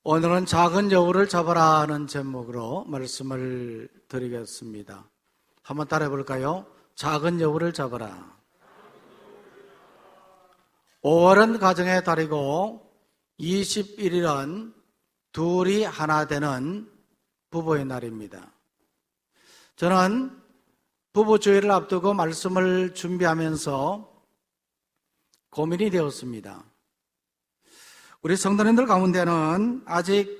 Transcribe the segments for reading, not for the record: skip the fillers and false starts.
오늘은 작은 여우를 잡아라 하는 제목으로 말씀을 드리겠습니다. 한번 따라해 볼까요? 작은 여우를 잡아라. 5월은 가정의 달이고 21일은 둘이 하나 되는 부부의 날입니다. 저는 부부주의를 앞두고 말씀을 준비하면서 고민이 되었습니다. 우리 성도님들 가운데는 아직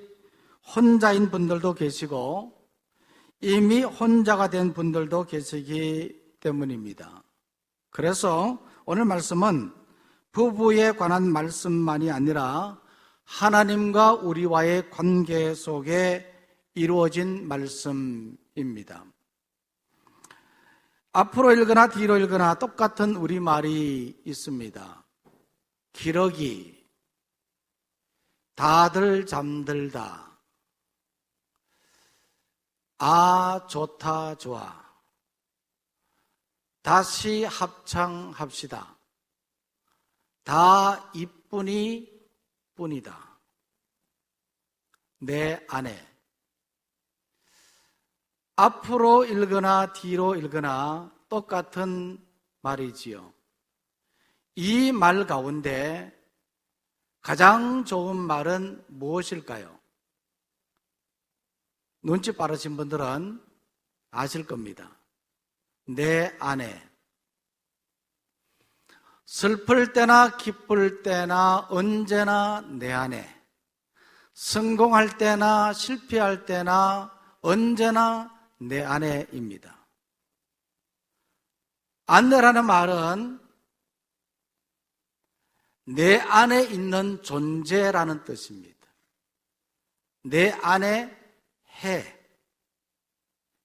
혼자인 분들도 계시고 이미 혼자가 된 분들도 계시기 때문입니다. 그래서 오늘 말씀은 부부에 관한 말씀만이 아니라 하나님과 우리와의 관계 속에 이루어진 말씀입니다. 앞으로 읽거나 뒤로 읽거나 똑같은 우리말이 있습니다. 기러기, 다들 잠들다, 아 좋다 좋아, 다시 합창합시다, 다 이쁘니 뿐이다, 내 아내. 앞으로 읽거나 뒤로 읽거나 똑같은 말이지요. 이 말 가운데 가장 좋은 말은 무엇일까요? 눈치 빠르신 분들은 아실 겁니다. 내 아내. 슬플 때나 기쁠 때나 언제나 내 아내. 성공할 때나 실패할 때나 언제나 내 아내입니다. 아내라는 말은 내 안에 있는 존재라는 뜻입니다. 내 안에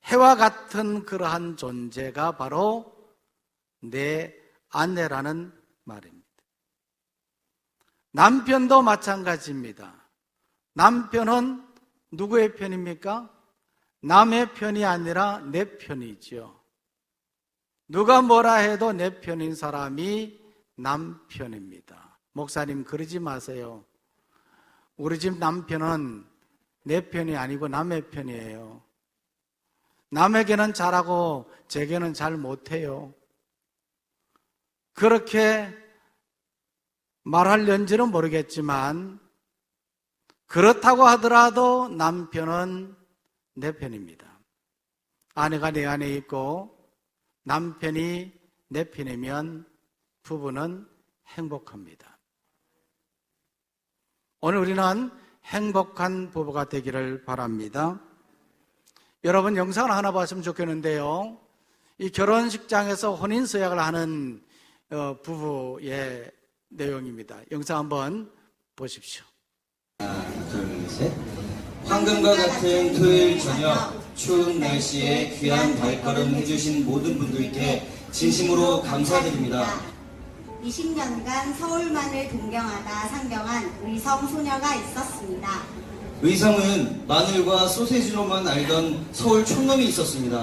해와 같은 그러한 존재가 바로 내 아내라는 말입니다. 남편도 마찬가지입니다. 남편은 누구의 편입니까? 남의 편이 아니라 내 편이죠. 누가 뭐라 해도 내 편인 사람이 남편입니다. 목사님 그러지 마세요. 우리 집 남편은 내 편이 아니고 남의 편이에요. 남에게는 잘하고 제게는 잘 못해요. 그렇게 말하려는지는 모르겠지만 그렇다고 하더라도 남편은 내 편입니다. 아내가 내 안에 있고 남편이 내 편이면 부부는 행복합니다. 오늘 우리는 행복한 부부가 되기를 바랍니다. 여러분 영상을 하나 봤으면 좋겠는데요. 이 결혼식장에서 혼인서약을 하는 부부의 내용입니다. 영상 한번 보십시오. 하나, 둘, 셋. 황금과 같은 토요일 저녁 추운 날씨에 귀한 발걸음 해주신 모든 분들께 진심으로 감사드립니다. 20년간 서울만을 동경하다 상경한 의성 소녀가 있었습니다. 의성은 마늘과 소세지로만 알던 서울 촌놈이 있었습니다.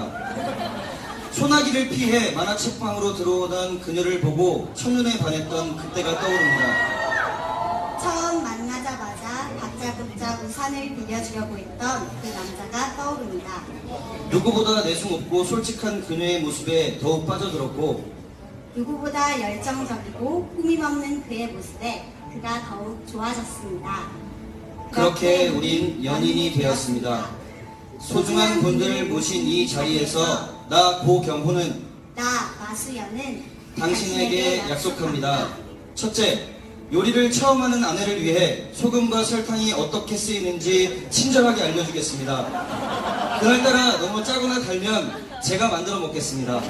소나기를 피해 만화책방으로 들어오던 그녀를 보고 첫눈에 반했던 그때가 떠오릅니다. 처음 만나자마자 박자급자 우산을 빌려주려고 했던 그 남자가 떠오릅니다. 누구보다 내숭없고 솔직한 그녀의 모습에 더욱 빠져들었고 누구보다 열정적이고 꾸밈없는 그의 모습에 그가 더욱 좋아졌습니다. 그렇게 우린 연인이 되었습니다. 소중한 분들을 모신 이 자리에서 나 고경호는 나 마수연은 당신에게 약속합니다. 첫째, 요리를 처음 하는 아내를 위해 소금과 설탕이 어떻게 쓰이는지 친절하게 알려주겠습니다. 그날따라 너무 짜거나 달면 제가 만들어 먹겠습니다.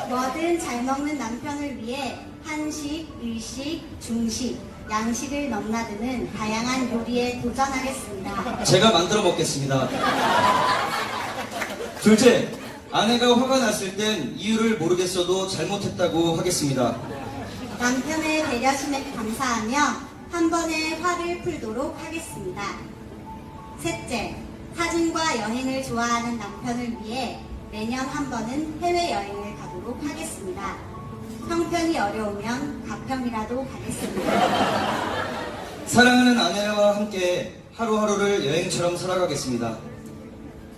뭐든 잘 먹는 남편을 위해 한식, 일식, 중식, 양식을 넘나드는 다양한 요리에 도전하겠습니다. 제가 만들어 먹겠습니다. 둘째, 아내가 화가 났을 땐 이유를 모르겠어도 잘못했다고 하겠습니다. 남편의 배려심에 감사하며 한 번에 화를 풀도록 하겠습니다. 셋째, 사진과 여행을 좋아하는 남편을 위해 매년 한 번은 해외여행을 가도록 하겠습니다. 형편이 어려우면 가평이라도 가겠습니다. 사랑하는 아내와 함께 하루하루를 여행처럼 살아가겠습니다.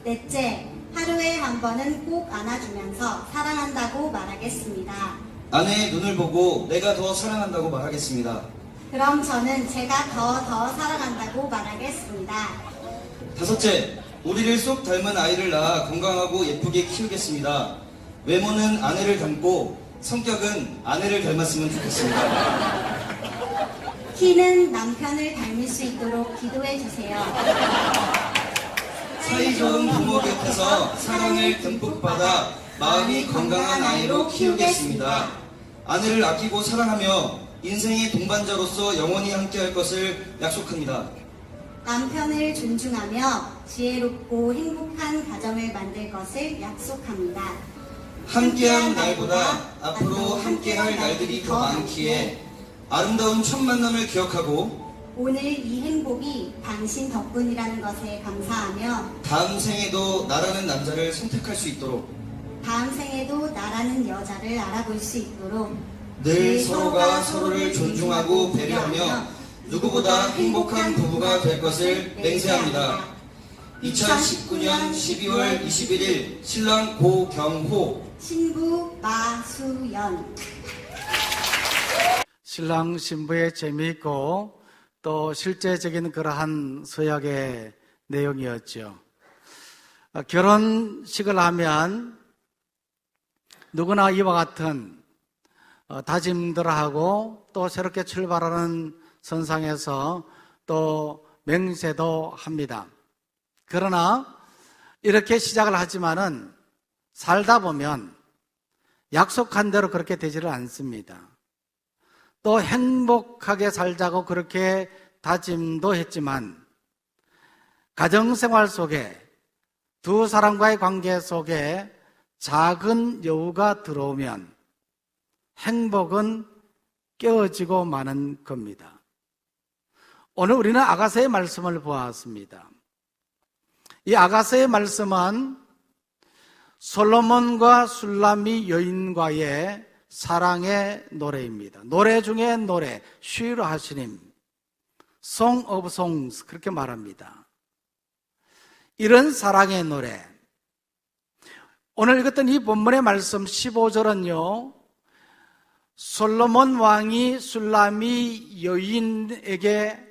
넷째, 하루에 한 번은 꼭 안아주면서 사랑한다고 말하겠습니다. 아내의 눈을 보고 내가 더 사랑한다고 말하겠습니다. 그럼 저는 제가 더 사랑한다고 말하겠습니다. 다섯째, 우리를 쏙 닮은 아이를 낳아 건강하고 예쁘게 키우겠습니다. 외모는 아내를 닮고 성격은 아내를 닮았으면 좋겠습니다. 키는 남편을 닮을 수 있도록 기도해 주세요. 사이좋은 부모 곁에서 사랑을 듬뿍 받아 마음이 건강한 아이로 키우겠습니다. 아내를 아끼고 사랑하며 인생의 동반자로서 영원히 함께할 것을 약속합니다. 남편을 존중하며 지혜롭고 행복한 가정을 만들 것을 약속합니다. 함께한 날보다 앞으로 함께할 날들이 더 많기에 아름다운 첫 만남을 기억하고 오늘 이 행복이 당신 덕분이라는 것에 감사하며 다음 생에도 나라는 남자를 선택할 수 있도록 다음 생에도 나라는 여자를 알아볼 수 있도록 늘 서로가 서로를 존중하고 배려하며 누구보다 행복한 부부가 될 것을 맹세합니다. 2019년 12월 21일 신랑 고경호, 신부 마수연. 신랑 신부의 재미있고 또 실제적인 그러한 서약의 내용이었죠. 결혼식을 하면 누구나 이와 같은 다짐들을 하고 또 새롭게 출발하는 선상에서 또 맹세도 합니다. 그러나 이렇게 시작을 하지만은 살다 보면 약속한 대로 그렇게 되지를 않습니다. 또 행복하게 살자고 그렇게 다짐도 했지만 가정생활 속에 두 사람과의 관계 속에 작은 여우가 들어오면 행복은 깨어지고 마는 겁니다. 오늘 우리는 아가서의 말씀을 보았습니다. 이 아가서의 말씀은 솔로몬과 술람미 여인과의 사랑의 노래입니다. 노래 중에 노래, 쉬르 하시님, Song of Songs 그렇게 말합니다. 이런 사랑의 노래. 오늘 읽었던 이 본문의 말씀 15절은요, 솔로몬 왕이 술람미 여인에게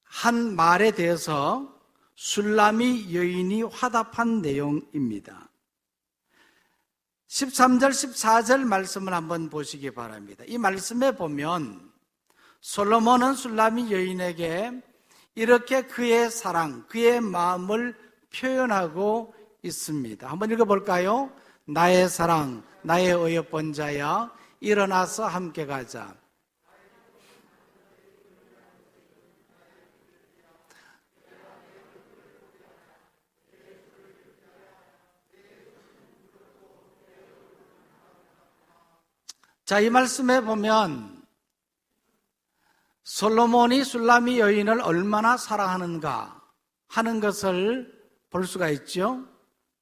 한 말에 대해서 술람미 여인이 화답한 내용입니다. 13절, 14절 말씀을 한번 보시기 바랍니다. 이 말씀에 보면 솔로몬은 술람미 여인에게 이렇게 그의 사랑, 그의 마음을 표현하고 있습니다. 한번 읽어볼까요? 나의 사랑, 나의 어여쁜 자야, 일어나서 함께 가자. 자, 이 말씀에 보면 솔로몬이 술람미 여인을 얼마나 사랑하는가 하는 것을 볼 수가 있죠.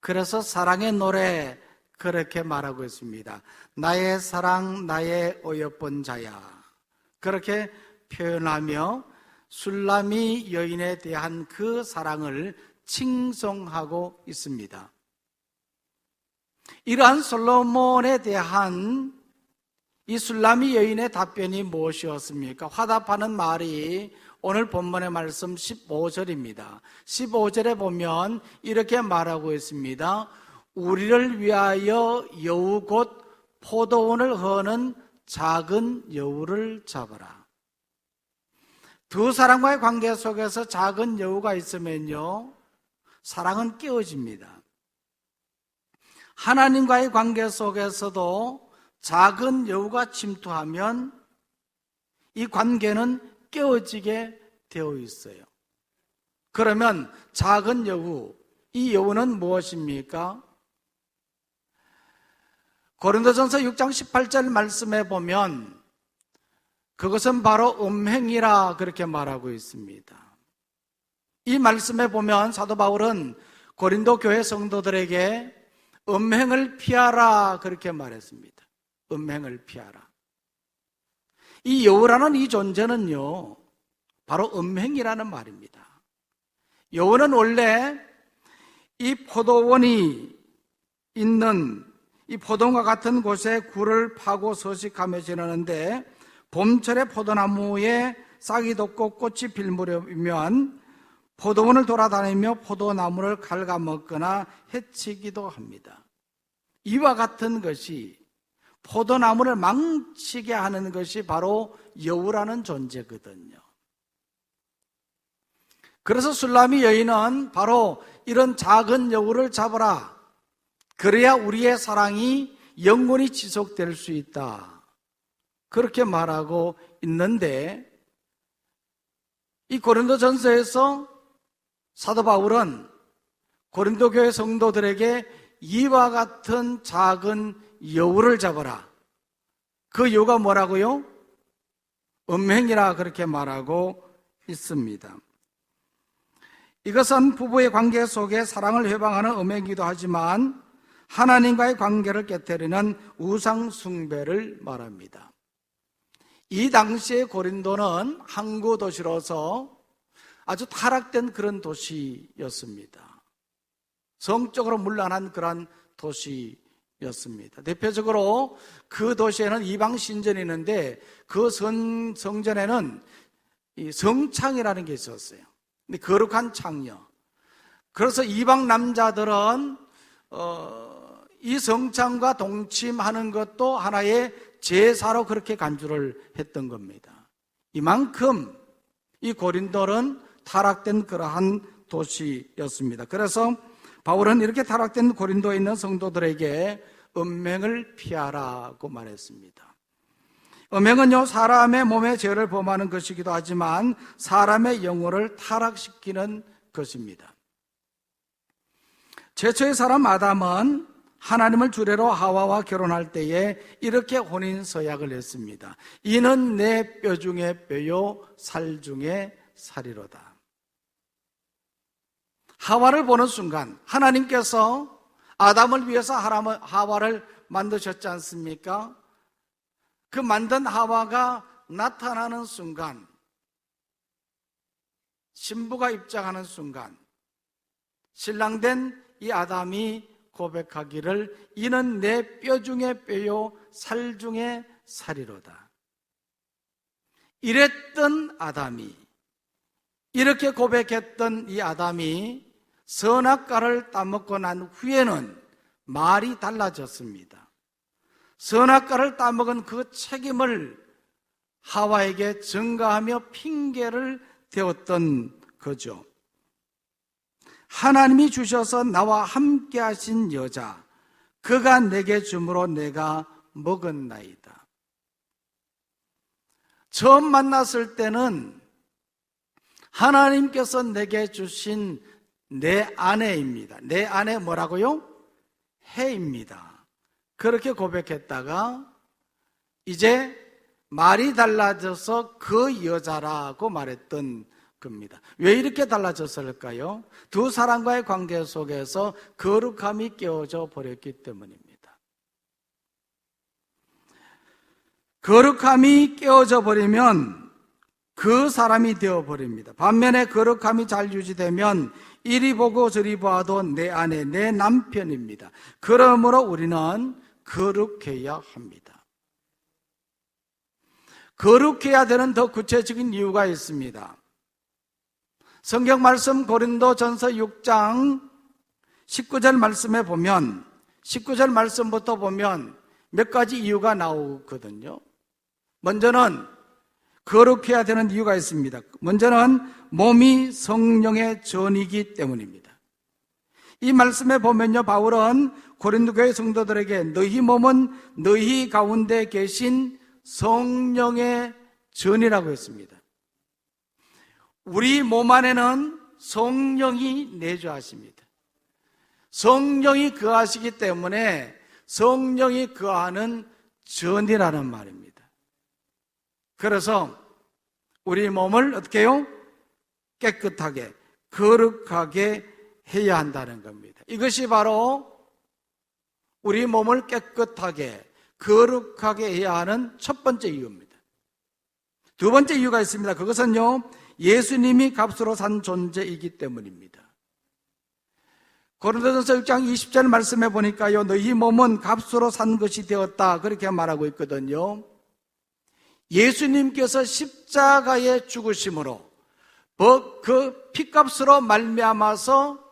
그래서 사랑의 노래 그렇게 말하고 있습니다. 나의 사랑, 나의 어여쁜 자야. 그렇게 표현하며 술람미 여인에 대한 그 사랑을 칭송하고 있습니다. 이러한 솔로몬에 대한 이 술람미 여인의 답변이 무엇이었습니까? 화답하는 말이 오늘 본문의 말씀 15절입니다. 15절에 보면 이렇게 말하고 있습니다. 우리를 위하여 여우 곧 포도원을 허는 작은 여우를 잡아라. 두 사람과의 관계 속에서 작은 여우가 있으면요, 사랑은 깨어집니다. 하나님과의 관계 속에서도 작은 여우가 침투하면 이 관계는 깨어지게 되어 있어요. 그러면 작은 여우, 이 여우는 무엇입니까? 고린도전서 6장 18절 말씀에 보면 그것은 바로 음행이라 그렇게 말하고 있습니다. 이 말씀에 보면 사도 바울은 고린도 교회 성도들에게 음행을 피하라 그렇게 말했습니다. 음행을 피하라. 이 여우라는 이 존재는요, 바로 음행이라는 말입니다. 여호와는 원래 이 포도원이 있는 이 포도원과 같은 곳에 굴을 파고 서식하며 지내는데, 봄철에 포도나무에 싹이 돋고 꽃이 필 무렵이면 포도원을 돌아다니며 포도나무를 갉아먹거나 해치기도 합니다. 이와 같은 것이, 포도나무를 망치게 하는 것이 바로 여우라는 존재거든요. 그래서 술라미 여인은 바로 이런 작은 여우를 잡아라, 그래야 우리의 사랑이 영원히 지속될 수 있다, 그렇게 말하고 있는데, 이 고린도전서에서 사도 바울은 고린도 교회 성도들에게 이와 같은 작은 여우를 잡아라, 그 여우가 뭐라고요? 음행이라 그렇게 말하고 있습니다. 이것은 부부의 관계 속에 사랑을 회방하는 음행이기도 하지만 하나님과의 관계를 깨뜨리는 우상 숭배를 말합니다. 이 당시에 고린도는 항구 도시로서 아주 타락된 그런 도시였습니다. 성적으로 문란한 그런 도시였습니다. 대표적으로 그 도시에는 이방 신전이 있는데, 그 성전에는 이 성창이라는 게 있었어요. 근데 거룩한 창녀. 그래서 이방 남자들은 이 성창과 동침하는 것도 하나의 제사로 그렇게 간주를 했던 겁니다. 이만큼 이 고린도는 타락된 그러한 도시였습니다. 그래서 바울은 이렇게 타락된 고린도에 있는 성도들에게 음행을 피하라고 말했습니다. 음행은요, 사람의 몸의 죄를 범하는 것이기도 하지만 사람의 영혼을 타락시키는 것입니다. 최초의 사람 아담은 하나님을 주례로 하와와 결혼할 때에 이렇게 혼인서약을 했습니다. 이는 내 뼈 중에 뼈요 살 중에 살이로다. 하와를 보는 순간 하나님께서 아담을 위해서 하와를 만드셨지 않습니까? 그 만든 하와가 나타나는 순간, 신부가 입장하는 순간, 신랑된 이 아담이 고백하기를 이는 내 뼈 중에 뼈요 살 중에 살이로다. 이랬던 아담이, 이렇게 고백했던 이 아담이 선악과를 따먹고 난 후에는 말이 달라졌습니다. 선악과를 따먹은 그 책임을 하와에게 전가하며 핑계를 대었던 거죠. 하나님이 주셔서 나와 함께 하신 여자, 그가 내게 주므로 내가 먹었나이다. 처음 만났을 때는 하나님께서 내게 주신 내 아내입니다. 내 아내 뭐라고요? 해입니다. 그렇게 고백했다가 이제 말이 달라져서 그 여자라고 말했던 겁니다. 왜 이렇게 달라졌을까요? 두 사람과의 관계 속에서 거룩함이 깨어져 버렸기 때문입니다. 거룩함이 깨어져 버리면 그 사람이 되어버립니다. 반면에 거룩함이 잘 유지되면 이리 보고 저리 봐도 내 아내, 내 남편입니다. 그러므로 우리는 거룩해야 합니다. 거룩해야 되는 더 구체적인 이유가 있습니다. 성경 말씀 고린도전서 6장 19절 말씀에 보면, 19절 말씀부터 보면 몇 가지 이유가 나오거든요. 먼저는 거룩해야 되는 이유가 있습니다. 먼저는 몸이 성령의 전이기 때문입니다. 이 말씀에 보면요, 바울은 고린도 교회 성도들에게 너희 몸은 너희 가운데 계신 성령의 전이라고 했습니다. 우리 몸 안에는 성령이 내주하십니다. 성령이 거하시기 때문에 성령이 거하는 전이라는 말입니다. 그래서 우리 몸을 어떻게 해요? 깨끗하게, 거룩하게 해야 한다는 겁니다. 이것이 바로 우리 몸을 깨끗하게, 거룩하게 해야 하는 첫 번째 이유입니다. 두 번째 이유가 있습니다. 그것은요, 예수님이 값으로 산 존재이기 때문입니다. 고린도전서 6장 20절 말씀해 보니까요, 너희 몸은 값으로 산 것이 되었다, 그렇게 말하고 있거든요. 예수님께서 십자가에 죽으심으로 그 피값으로 말미암아서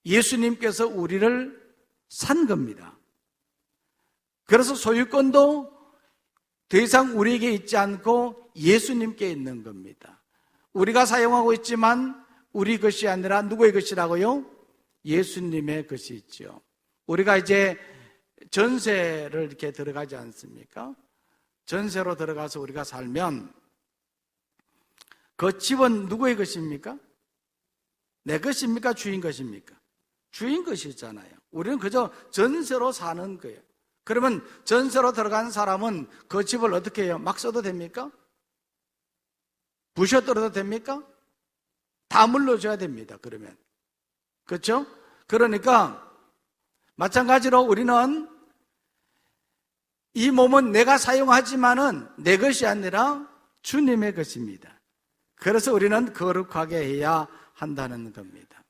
예수님께서 우리를 산 겁니다. 그래서 소유권도 더 이상 우리에게 있지 않고 예수님께 있는 겁니다. 우리가 사용하고 있지만 우리 것이 아니라 누구의 것이라고요? 예수님의 것이 있죠. 우리가 이제 전세를 이렇게 들어가지 않습니까? 전세로 들어가서 우리가 살면 그 집은 누구의 것입니까? 내 것입니까? 주인 것입니까? 주인 것이잖아요. 우리는 그저 전세로 사는 거예요. 그러면 전세로 들어간 사람은 그 집을 어떻게 해요? 막 써도 됩니까? 부셔뜨려도 됩니까? 다 물러줘야 됩니다. 그러면. 그렇죠? 그러니까 마찬가지로 우리는 이 몸은 내가 사용하지만은 내 것이 아니라 주님의 것입니다. 그래서 우리는 거룩하게 해야 한다는 겁니다.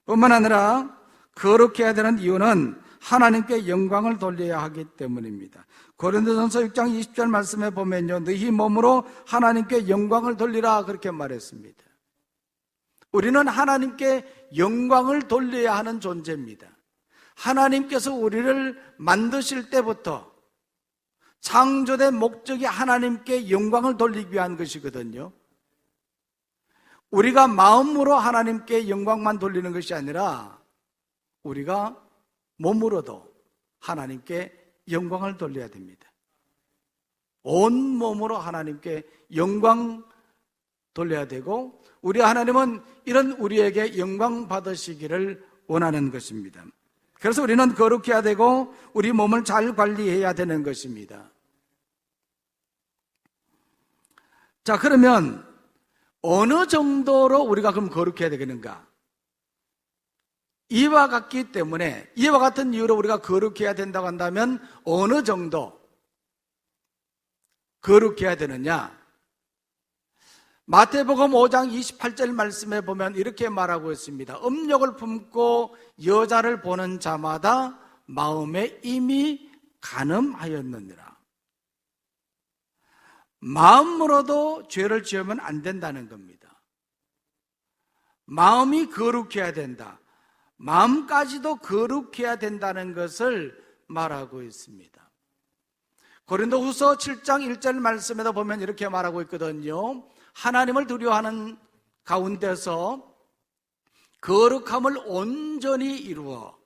뿐만 아니라 거룩해야 되는 이유는 하나님께 영광을 돌려야 하기 때문입니다. 고린도전서 6장 20절 말씀에 보면요, 너희 몸으로 하나님께 영광을 돌리라, 그렇게 말했습니다. 우리는 하나님께 영광을 돌려야 하는 존재입니다. 하나님께서 우리를 만드실 때부터 창조된 목적이 하나님께 영광을 돌리기 위한 것이거든요. 우리가 마음으로 하나님께 영광만 돌리는 것이 아니라 우리가 몸으로도 하나님께 영광을 돌려야 됩니다. 온 몸으로 하나님께 영광 돌려야 되고, 우리 하나님은 이런 우리에게 영광 받으시기를 원하는 것입니다. 그래서 우리는 거룩해야 되고 우리 몸을 잘 관리해야 되는 것입니다. 자, 그러면 어느 정도로 우리가 그럼 거룩해야 되겠는가? 이와 같기 때문에, 이와 같은 이유로 우리가 거룩해야 된다고 한다면 어느 정도 거룩해야 되느냐? 마태복음 5장 28절 말씀에 보면 이렇게 말하고 있습니다. 음욕을 품고 여자를 보는 자마다 마음에 이미 간음하였느니라. 마음으로도 죄를 지으면 안 된다는 겁니다. 마음이 거룩해야 된다. 마음까지도 거룩해야 된다는 것을 말하고 있습니다. 고린도후서 7장 1절 말씀에도 보면 이렇게 말하고 있거든요. 하나님을 두려워하는 가운데서 거룩함을 온전히 이루어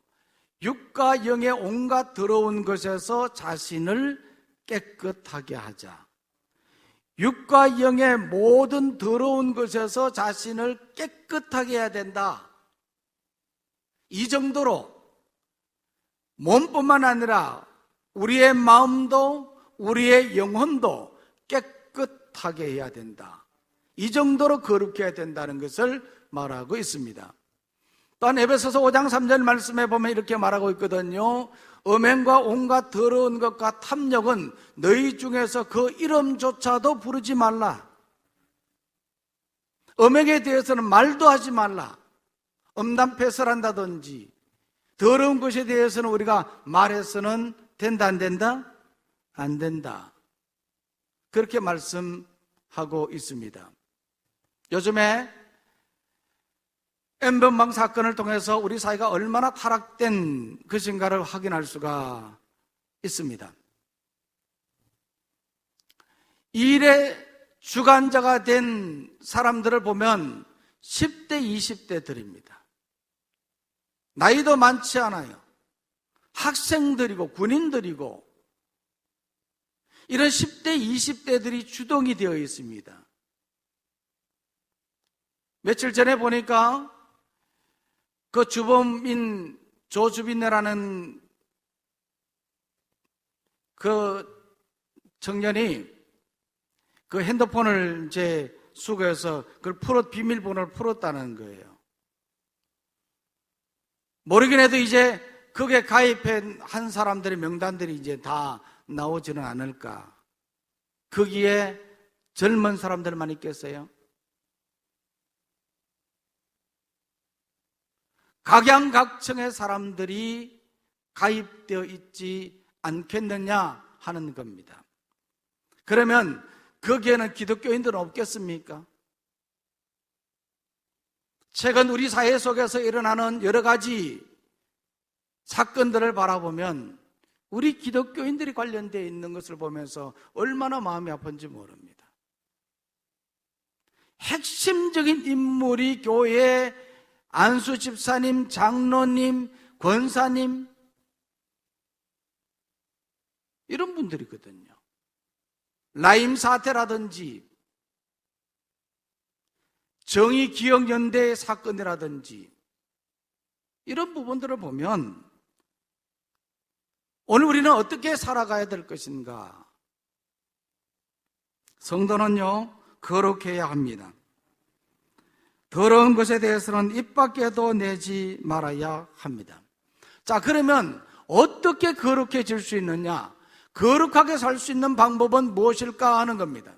육과 영의 온갖 더러운 것에서 자신을 깨끗하게 하자. 육과 영의 모든 더러운 것에서 자신을 깨끗하게 해야 된다. 이 정도로 몸뿐만 아니라 우리의 마음도 우리의 영혼도 깨끗하게 해야 된다. 이 정도로 거룩해야 된다는 것을 말하고 있습니다. 또한 에베소서 5장 3절 말씀에 보면 이렇게 말하고 있거든요. 음행과 온갖 더러운 것과 탐욕은 너희 중에서 그 이름조차도 부르지 말라. 음행에 대해서는 말도 하지 말라. 음담패설한다든지 더러운 것에 대해서는 우리가 말해서는 된다 안 된다? 안 된다. 그렇게 말씀하고 있습니다. 요즘에 N번방 사건을 통해서 우리 사회가 얼마나 타락된 것인가를 확인할 수가 있습니다. 이 일의 주관자가 된 사람들을 보면 10대, 20대들입니다. 나이도 많지 않아요. 학생들이고 군인들이고 이런 10대, 20대들이 주동이 되어 있습니다. 며칠 전에 보니까 그 주범인 조주빈네라는 그 청년이 그 핸드폰을 이제 수거해서 그걸 비밀번호를 풀었다는 거예요. 모르긴 해도 이제 거기에 가입한 사람들의 명단들이 이제 다 나오지는 않을까. 거기에 젊은 사람들만 있겠어요? 각양각층의 사람들이 가입되어 있지 않겠느냐 하는 겁니다. 그러면 거기에는 기독교인들은 없겠습니까? 최근 우리 사회 속에서 일어나는 여러 가지 사건들을 바라보면 우리 기독교인들이 관련되어 있는 것을 보면서 얼마나 마음이 아픈지 모릅니다. 핵심적인 인물이 교회 안수 집사님, 장로님, 권사님 이런 분들이거든요. 라임 사태라든지 정의기억연대의 사건이라든지 이런 부분들을 보면 오늘 우리는 어떻게 살아가야 될 것인가? 성도는요, 거룩해야 합니다. 더러운 것에 대해서는 입 밖에도 내지 말아야 합니다. 자, 그러면 어떻게 거룩해질 수 있느냐? 거룩하게 살 수 있는 방법은 무엇일까 하는 겁니다.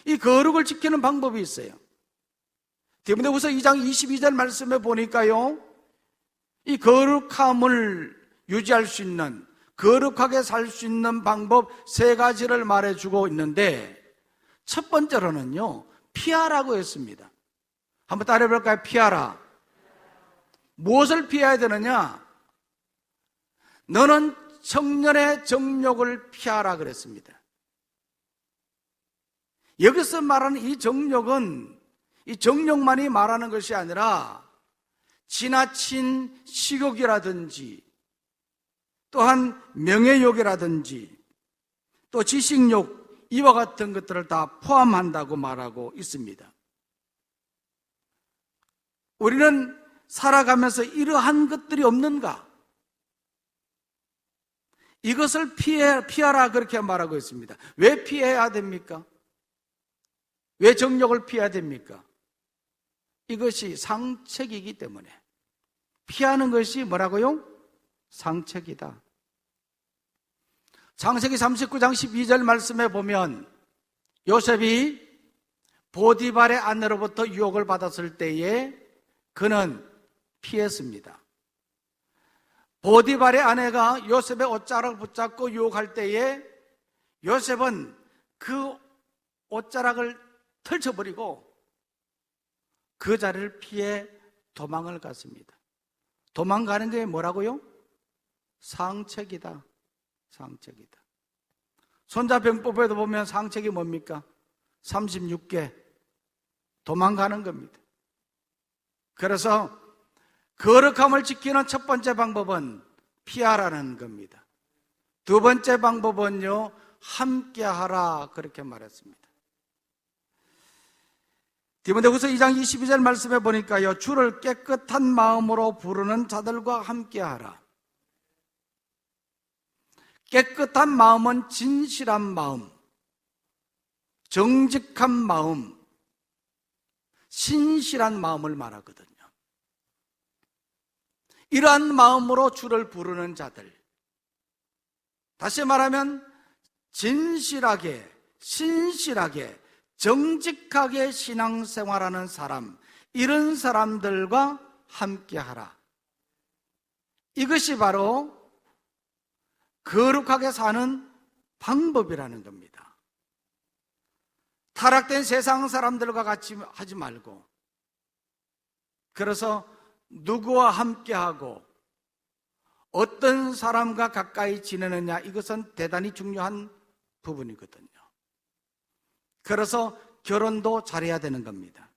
이 거룩을 지키는 방법이 있어요. 디모데후서 2장 22절 말씀에 보니까요, 이 거룩함을 유지할 수 있는, 거룩하게 살 수 있는 방법 3가지를 말해주고 있는데, 첫 번째로는요, 피하라고 했습니다. 한번 따라해볼까요? 피하라. 무엇을 피해야 되느냐? 너는 청년의 정욕을 피하라 그랬습니다. 여기서 말하는 이 정욕은 이 정욕만이 말하는 것이 아니라 지나친 식욕이라든지 또한 명예욕이라든지 또 지식욕 이와 같은 것들을 다 포함한다고 말하고 있습니다. 우리는 살아가면서 이러한 것들이 없는가? 이것을 피하라 그렇게 말하고 있습니다. 왜 피해야 됩니까? 왜 정욕을 피해야 됩니까? 이것이 상책이기 때문에. 피하는 것이 뭐라고요? 상책이다. 창세기 39장 12절 말씀에 보면 요셉이 보디발의 아내로부터 유혹을 받았을 때에 그는 피했습니다. 보디발의 아내가 요셉의 옷자락을 붙잡고 유혹할 때에 요셉은 그 옷자락을 펼쳐버리고 그 자리를 피해 도망을 갔습니다. 도망가는 게 뭐라고요? 상책이다. 상책이다. 손자병법에도 보면 상책이 뭡니까? 36개. 도망가는 겁니다. 그래서 거룩함을 지키는 첫 번째 방법은 피하라는 겁니다. 두 번째 방법은요, 함께하라 그렇게 말했습니다. 디모데후서 2장 22절 말씀에 보니까요, 주를 깨끗한 마음으로 부르는 자들과 함께하라. 깨끗한 마음은 진실한 마음, 정직한 마음, 신실한 마음을 말하거든요. 이러한 마음으로 주를 부르는 자들, 다시 말하면 진실하게, 신실하게, 정직하게 신앙생활하는 사람, 이런 사람들과 함께하라. 이것이 바로 거룩하게 사는 방법이라는 겁니다. 타락된 세상 사람들과 같이 하지 말고, 그래서 누구와 함께하고 어떤 사람과 가까이 지내느냐, 이것은 대단히 중요한 부분이거든요. 그래서 결혼도 잘해야 되는 겁니다.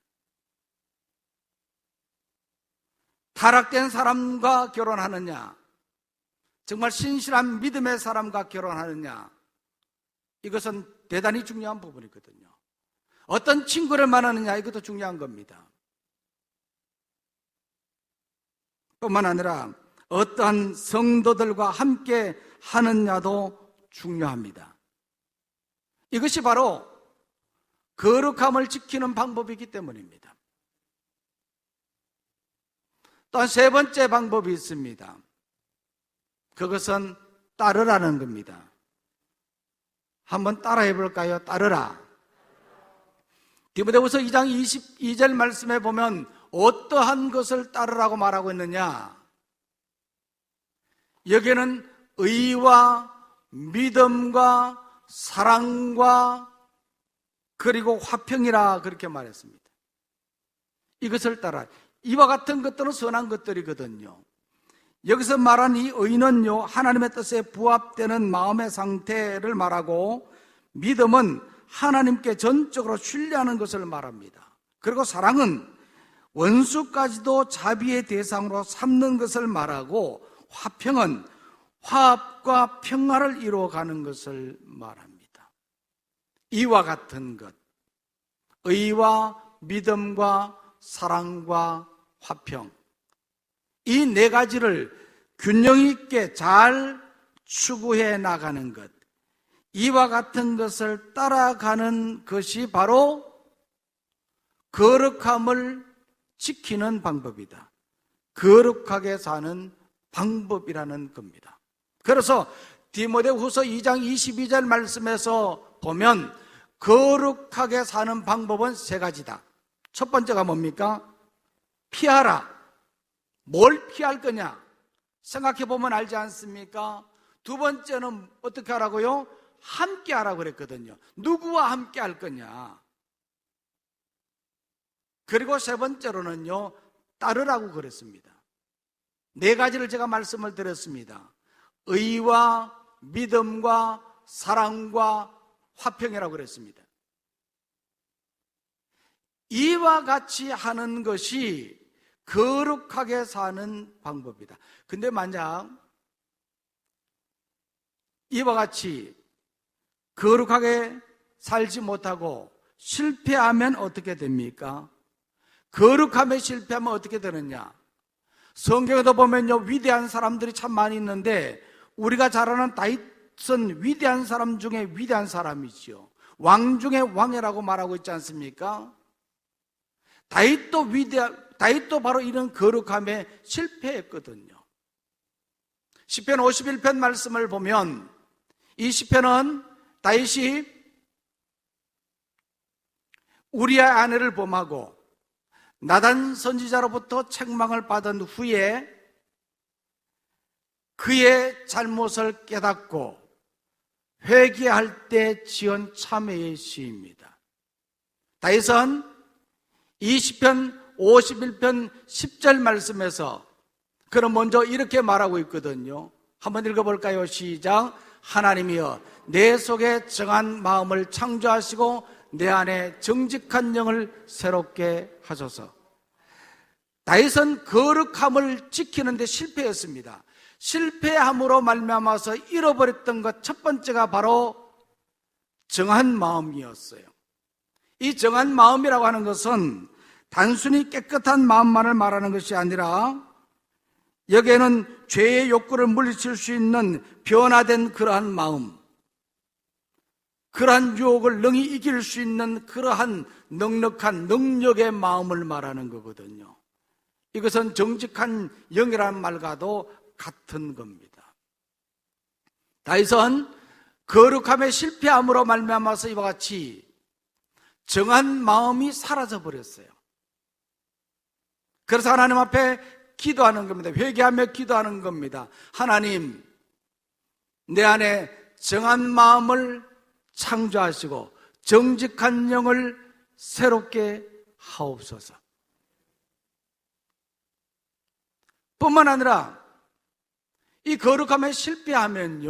타락된 사람과 결혼하느냐, 정말 신실한 믿음의 사람과 결혼하느냐, 이것은 대단히 중요한 부분이거든요. 어떤 친구를 만나느냐, 이것도 중요한 겁니다. 뿐만 아니라 어떠한 성도들과 함께 하느냐도 중요합니다. 이것이 바로 거룩함을 지키는 방법이기 때문입니다. 또한 세 번째 방법이 있습니다. 그것은 따르라는 겁니다. 한번 따라해 볼까요? 따르라. 디모데후서 2장 22절 말씀에 보면 어떠한 것을 따르라고 말하고 있느냐? 여기에는 의와 믿음과 사랑과 그리고 화평이라 그렇게 말했습니다. 이것을 따라. 이와 같은 것들은 선한 것들이거든요. 여기서 말한 이 의는요, 하나님의 뜻에 부합되는 마음의 상태를 말하고, 믿음은 하나님께 전적으로 신뢰하는 것을 말합니다. 그리고 사랑은 원수까지도 자비의 대상으로 삼는 것을 말하고, 화평은 화합과 평화를 이루어가는 것을 말합니다. 이와 같은 것, 의와 믿음과 사랑과 화평, 이 네 가지를 균형 있게 잘 추구해 나가는 것, 이와 같은 것을 따라가는 것이 바로 거룩함을 지키는 방법이다. 거룩하게 사는 방법이라는 겁니다. 그래서 디모데후서 2장 22절 말씀에서 보면 거룩하게 사는 방법은 세 가지다. 첫 번째가 뭡니까? 피하라. 뭘 피할 거냐? 생각해 보면 알지 않습니까? 두 번째는 어떻게 하라고요? 함께 하라고 그랬거든요. 누구와 함께 할 거냐? 그리고 세 번째로는요, 따르라고 그랬습니다. 네 가지를 제가 말씀을 드렸습니다. 의와 믿음과 사랑과 화평이라고 그랬습니다. 이와 같이 하는 것이 거룩하게 사는 방법이다. 근데 만약 이와 같이 거룩하게 살지 못하고 실패하면 어떻게 됩니까? 거룩함에 실패하면 어떻게 되느냐? 성경에도 보면요, 위대한 사람들이 참 많이 있는데 우리가 잘 아는 다윗은 위대한 사람 중에 위대한 사람이죠. 왕 중에 왕이라고 말하고 있지 않습니까? 다윗도 바로 이런 거룩함에 실패했거든요. 시편 51편 말씀을 보면 이 시편은 다윗이 우리의 아내를 범하고 나단 선지자로부터 책망을 받은 후에 그의 잘못을 깨닫고 회개할 때 지은 참회의 시입니다. 다윗은 이 시편 51편 10절 말씀에서 그럼 먼저 이렇게 말하고 있거든요. 한번 읽어볼까요? 시작. 하나님이여 내 속에 정한 마음을 창조하시고 내 안에 정직한 영을 새롭게 하소서. 다윗은 거룩함을 지키는데 실패했습니다. 실패함으로 말미암아서 잃어버렸던 것 첫 번째가 바로 정한 마음이었어요. 이 정한 마음이라고 하는 것은 단순히 깨끗한 마음만을 말하는 것이 아니라 여기에는 죄의 욕구를 물리칠 수 있는 변화된 그러한 마음, 그러한 유혹을 능히 이길 수 있는 그러한 넉넉한 능력의 마음을 말하는 거거든요. 이것은 정직한 영이라는 말과도 같은 겁니다. 다윗은 거룩함에 실패함으로 말미암아서 이와 같이 정한 마음이 사라져 버렸어요. 그래서 하나님 앞에 기도하는 겁니다. 회개하며 기도하는 겁니다. 하나님, 내 안에 정한 마음을 창조하시고 정직한 영을 새롭게 하옵소서. 뿐만 아니라 이 거룩함에 실패하면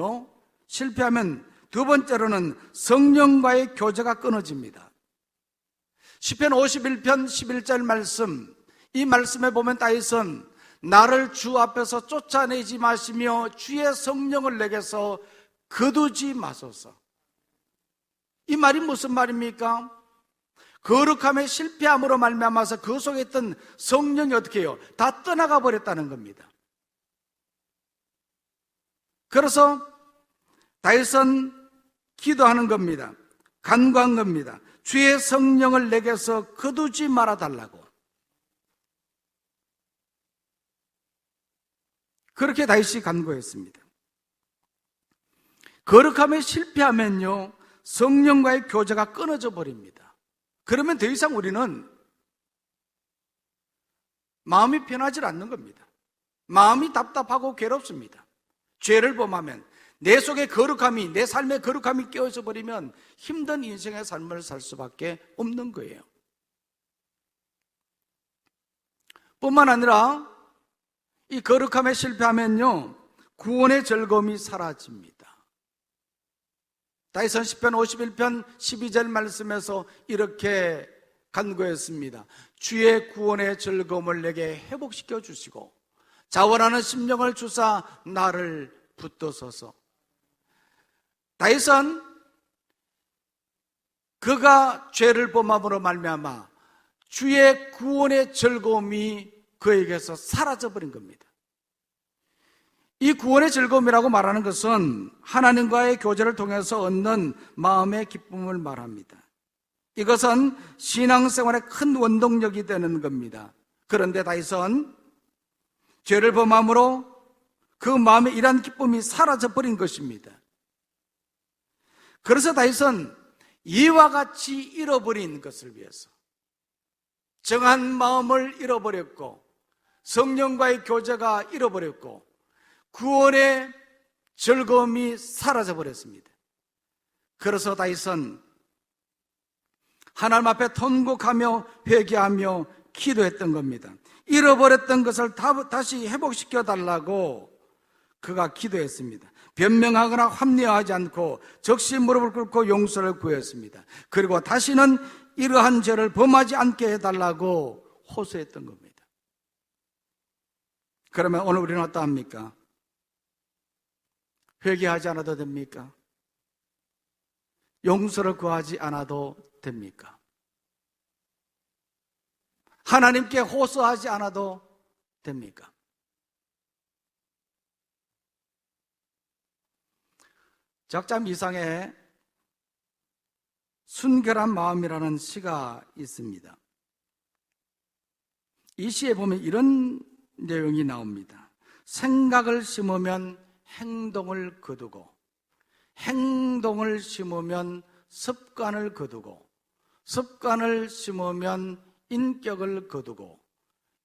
두 번째로는 성령과의 교제가 끊어집니다. 시편 51편 11절 말씀, 이 말씀에 보면 다윗은 나를 주 앞에서 쫓아내지 마시며 주의 성령을 내게서 거두지 마소서. 이 말이 무슨 말입니까? 거룩함에 실패함으로 말미암아서 그 속에 있던 성령이 어떻게 해요? 다 떠나가 버렸다는 겁니다. 그래서 다윗은 기도하는 겁니다. 간구한 겁니다. 주의 성령을 내게서 거두지 말아달라고. 그렇게 다윗이 간구했습니다. 거룩함에 실패하면요, 성령과의 교제가 끊어져 버립니다. 그러면 더 이상 우리는 마음이 편하지 않는 겁니다. 마음이 답답하고 괴롭습니다. 죄를 범하면 내 속에 거룩함이, 내 삶에 거룩함이 깨어져 버리면 힘든 인생의 삶을 살 수밖에 없는 거예요. 뿐만 아니라 이 거룩함에 실패하면요, 구원의 즐거움이 사라집니다. 다윗은 시편 51편 12절 말씀에서 이렇게 간구했습니다. 주의 구원의 즐거움을 내게 회복시켜 주시고 자원하는 심령을 주사 나를 붙드소서. 다윗은 그가 죄를 범함으로 말미암아 주의 구원의 즐거움이 그에게서 사라져버린 겁니다. 이 구원의 즐거움이라고 말하는 것은 하나님과의 교제를 통해서 얻는 마음의 기쁨을 말합니다. 이것은 신앙생활의 큰 원동력이 되는 겁니다. 그런데 다윗은 죄를 범함으로 그 마음에 이러한 기쁨이 사라져버린 것입니다. 그래서 다윗은 이와 같이 잃어버린 것을 위해서 정한 마음을 잃어버렸고 성령과의 교제가 잃어버렸고 구원의 즐거움이 사라져버렸습니다. 그래서 다윗은 하나님 앞에 통곡하며 회개하며 기도했던 겁니다. 잃어버렸던 것을 다시 회복시켜 달라고 그가 기도했습니다. 변명하거나 합리화하지 않고 적시 무릎을 꿇고 용서를 구했습니다. 그리고 다시는 이러한 죄를 범하지 않게 해달라고 호소했던 겁니다. 그러면 오늘 우리는 어떠합니까? 회개하지 않아도 됩니까? 용서를 구하지 않아도 됩니까? 하나님께 호소하지 않아도 됩니까? 작자 미상에 순결한 마음이라는 시가 있습니다. 이 시에 보면 이런 내용이 나옵니다. 생각을 심으면 행동을 거두고, 행동을 심으면 습관을 거두고, 습관을 심으면 인격을 거두고,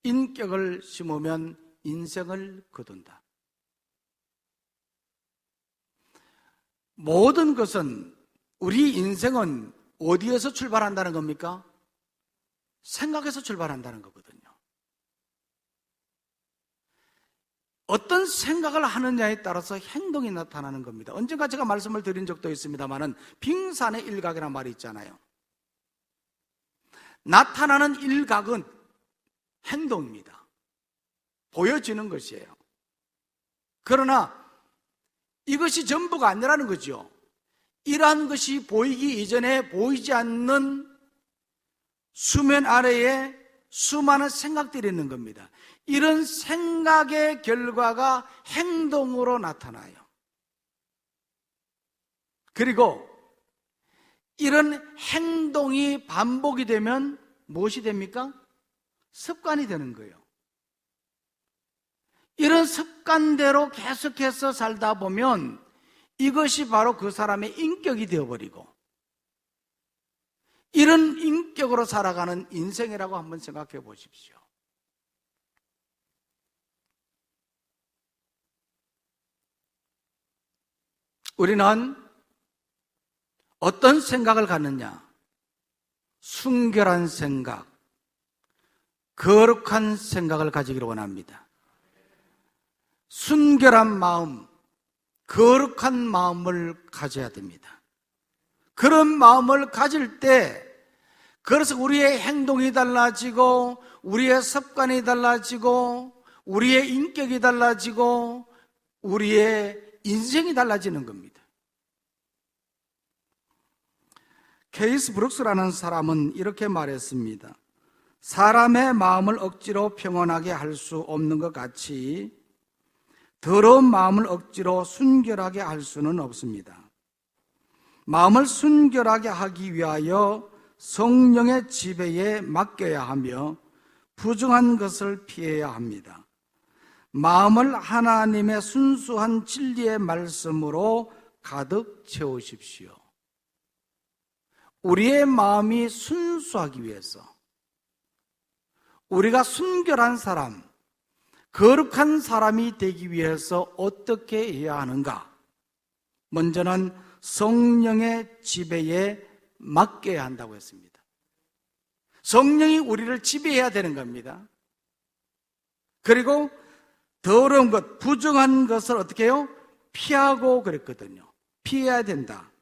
인격을 심으면 인생을 거둔다. 모든 것은, 우리 인생은 어디에서 출발한다는 겁니까? 생각에서 출발한다는 거거든요. 어떤 생각을 하느냐에 따라서 행동이 나타나는 겁니다. 언젠가 제가 말씀을 드린 적도 있습니다만은 빙산의 일각이라는 말이 있잖아요. 나타나는 일각은 행동입니다. 보여지는 것이에요. 그러나 이것이 전부가 아니라는 거죠. 이러한 것이 보이기 이전에 보이지 않는 수면 아래에 수많은 생각들이 있는 겁니다. 이런 생각의 결과가 행동으로 나타나요. 그리고 이런 행동이 반복이 되면 무엇이 됩니까? 습관이 되는 거예요. 이런 습관대로 계속해서 살다 보면 이것이 바로 그 사람의 인격이 되어버리고, 이런 인격으로 살아가는 인생이라고 한번 생각해 보십시오. 우리는 어떤 생각을 갖느냐? 순결한 생각, 거룩한 생각을 가지기를 원합니다. 순결한 마음, 거룩한 마음을 가져야 됩니다. 그런 마음을 가질 때, 그래서 우리의 행동이 달라지고, 우리의 습관이 달라지고, 우리의 인격이 달라지고, 우리의 인생이 달라지는 겁니다. 케이스 브룩스라는 사람은 이렇게 말했습니다. 사람의 마음을 억지로 평온하게 할 수 없는 것 같이 더러운 마음을 억지로 순결하게 할 수는 없습니다. 마음을 순결하게 하기 위하여 성령의 지배에 맡겨야 하며 부정한 것을 피해야 합니다. 마음을 하나님의 순수한 진리의 말씀으로 가득 채우십시오. 우리의 마음이 순수하기 위해서, 우리가 순결한 사람, 거룩한 사람이 되기 위해서 어떻게 해야 하는가? 먼저는 성령의 지배에 맡겨야 한다고 했습니다. 성령이 우리를 지배해야 되는 겁니다. 그리고 더러운 것, 부정한 것을 어떻게 해요? 피하고 그랬거든요. 피해야 된다.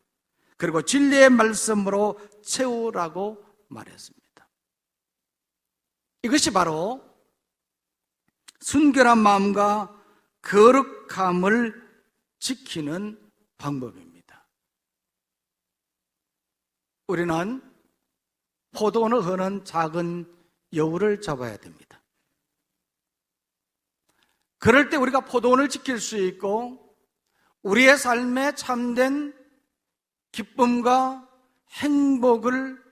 그리고 진리의 말씀으로 채우라고 말했습니다. 이것이 바로 순결한 마음과 거룩함을 지키는 방법입니다. 우리는 포도원을 흐는 작은 여우를 잡아야 됩니다. 그럴 때 우리가 포도원을 지킬 수 있고 우리의 삶에 참된 기쁨과 행복을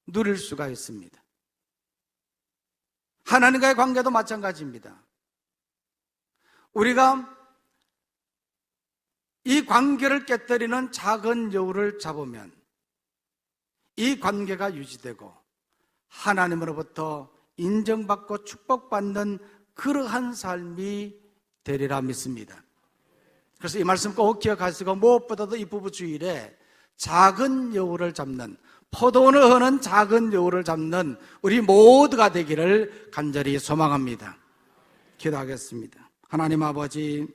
누릴 수가 있습니다. 하나님과의 관계도 마찬가지입니다. 우리가 이 관계를 깨뜨리는 작은 여우를 잡으면 이 관계가 유지되고 하나님으로부터 인정받고 축복받는 그러한 삶이 되리라 믿습니다. 그래서 이 말씀 꼭 기억하시고 무엇보다도 이 부부주일에 작은 여우를 잡는, 포도원을 흐는 작은 여우를 잡는 우리 모두가 되기를 간절히 소망합니다. 기도하겠습니다. 하나님 아버지,